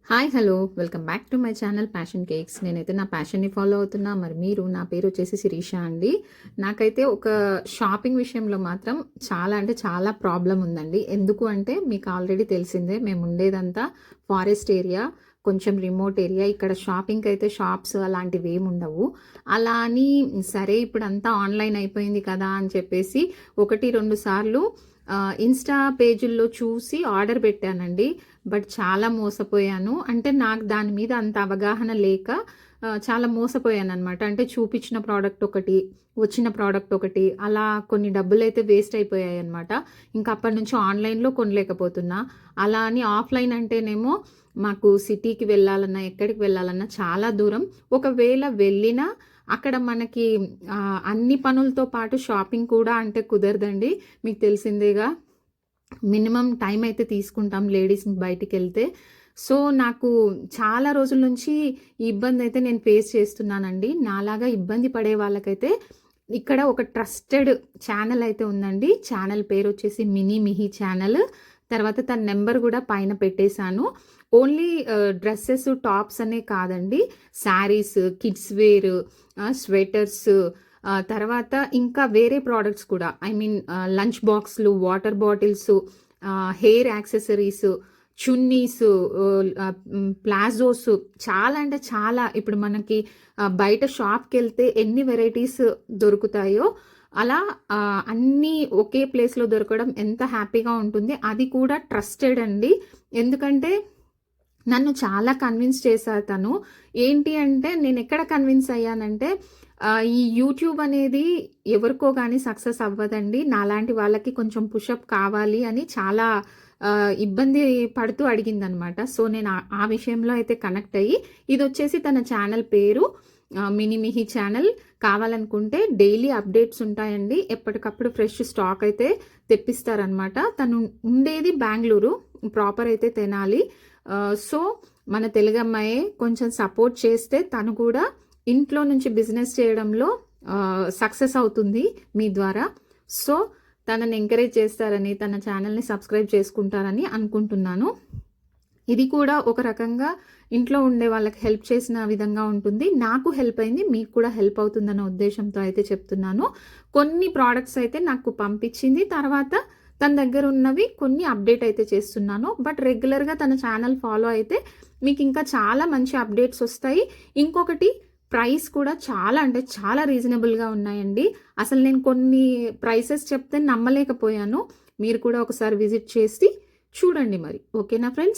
Hi hello welcome back to my channel passion cakes. నేనైతే నా ప్యాషన్ని follow అవుతున్నా. మరి మీరు, నా పేరు వచ్చేసి శిరీష అండి. నాకైతే ఒక షాపింగ్ విషయంలో మాత్రం చాలా అంటే చాలా ప్రాబ్లం ఉందండి. ఎందుకు అంటే మీకు ఆల్రెడీ తెలిసిందే, మేము ఉండేదంతా ఫారెస్ట్ ఏరియా, కొంచెం రిమోట్ ఏరియా. ఇక్కడ షాపింగ్కి అయితే షాప్స్ అలాంటివి ఏమి ఉండవు. అలా అని సరే ఇప్పుడు అంతా ఆన్లైన్ అయిపోయింది కదా అని చెప్పేసి 1-2 సార్లు ఇన్స్టా పేజీల్లో చూసి ఆర్డర్ పెట్టానండి. బట్ చాలా మోసపోయాను. అంటే నాకు దాని మీద అంత అవగాహన లేక చాలా మోసపోయాను అనమాట. అంటే చూపించిన ప్రోడక్ట్ ఒకటి, వచ్చిన ప్రోడక్ట్ ఒకటి, అలా కొన్ని డబ్బులైతే వేస్ట్ అయిపోయాయి అనమాట. ఇంకా అప్పటి నుంచి ఆన్లైన్లో కొనలేకపోతున్నా. అలా అని ఆఫ్లైన్ అంటేనేమో మాకు సిటీకి వెళ్ళాలన్నా, ఎక్కడికి వెళ్ళాలన్నా చాలా దూరం. ఒకవేళ వెళ్ళినా అక్కడ మనకి అన్ని పనులతో పాటు షాపింగ్ కూడా అంటే కుదరదండి. మీకు తెలిసిందేగా, మినిమం టైం అయితే తీసుకుంటాం లేడీస్ బయటికి వెళ్తే. సో నాకు చాలా రోజుల నుంచి ఈ ఇబ్బంది అయితే నేను ఫేస్ చేస్తున్నానండి. నాలాగా ఇబ్బంది పడే వాళ్ళకైతే ఇక్కడ ఒక ట్రస్టెడ్ ఛానల్ అయితే ఉందండి. ఛానల్ పేరు వచ్చేసి మినీ మిహి ఛానల్. తర్వాత తన నెంబర్ కూడా పైన పెట్టేశాను. ఓన్లీ డ్రెస్సెస్, టాప్స్ అనే కాదండి, శారీస్, కిడ్స్ వేర్, స్వెటర్స్, తర్వాత ఇంకా వేరే ప్రోడక్ట్స్ కూడా, ఐ మీన్ లంచ్ బాక్స్లు, water bottles, hair accessories, chunnis, palazzos, చాలా అంటే చాలా. ఇప్పుడు మనకి బయట షాప్కి వెళ్తే ఎన్ని వెరైటీస్ దొరుకుతాయో అలా అన్నీ ఒకే ప్లేస్లో దొరకడం ఎంత హ్యాపీగా ఉంటుంది. అది కూడా ట్రస్టెడ్ అండి. ఎందుకంటే నన్ను చాలా కన్విన్స్ చేశారు తను. ఏంటి అంటే, నేను ఎక్కడ కన్విన్స్ అయ్యానంటే, ఈ యూట్యూబ్ అనేది ఎవరికో కానీ సక్సెస్ అవ్వదండి. నాలాంటి వాళ్ళకి కొంచెం పుషప్ కావాలి అని చాలా ఇబ్బంది పడుతూ అడిగిందనమాట. సో నేను ఆ విషయంలో అయితే కనెక్ట్ అయ్యి, ఇది వచ్చేసి తన ఛానల్ పేరు మినీ మిహి ఛానల్. కావాలనుకుంటే డైలీ అప్డేట్స్ ఉంటాయండి. ఎప్పటికప్పుడు ఫ్రెష్ స్టాక్ అయితే తెప్పిస్తారనమాట. తను ఉండేది బెంగళూరు, ప్రాపర్ అయితే తెనాలి. సో మన తెలుగు అమ్మాయే కొంచెం సపోర్ట్ చేస్తే తను కూడా ఇంట్లో నుంచి బిజినెస్ చేయడంలో సక్సెస్ అవుతుంది మీ ద్వారా. సో తనని ఎంకరేజ్ చేస్తారని, తన ఛానల్ని సబ్స్క్రైబ్ చేసుకుంటారని అనుకుంటున్నాను. ఇది కూడా ఒక రకంగా ఇంట్లో ఉండే వాళ్ళకి హెల్ప్ చేసిన విధంగా ఉంటుంది. నాకు హెల్ప్ అయింది, మీకు కూడా హెల్ప్ అవుతుందన్న ఉద్దేశంతో అయితే చెప్తున్నాను. కొన్ని ప్రోడక్ట్స్ అయితే నాకు పంపించింది. తర్వాత తన దగ్గర ఉన్నవి కొన్ని అప్డేట్ అయితే చేస్తున్నాను. బట్ రెగ్యులర్గా తన ఛానల్ ఫాలో అయితే మీకు ఇంకా చాలా మంచి అప్డేట్స్ వస్తాయి. ఇంకొకటి, ప్రైస్ కూడా చాలా అంటే చాలా రీజనబుల్గా ఉన్నాయండి. అసలు నేను కొన్ని ప్రైసెస్ చెప్తే నమ్మలేకపోయాను. మీరు కూడా ఒకసారి విజిట్ చేసి చూడండి మరి. ఓకేనా ఫ్రెండ్స్?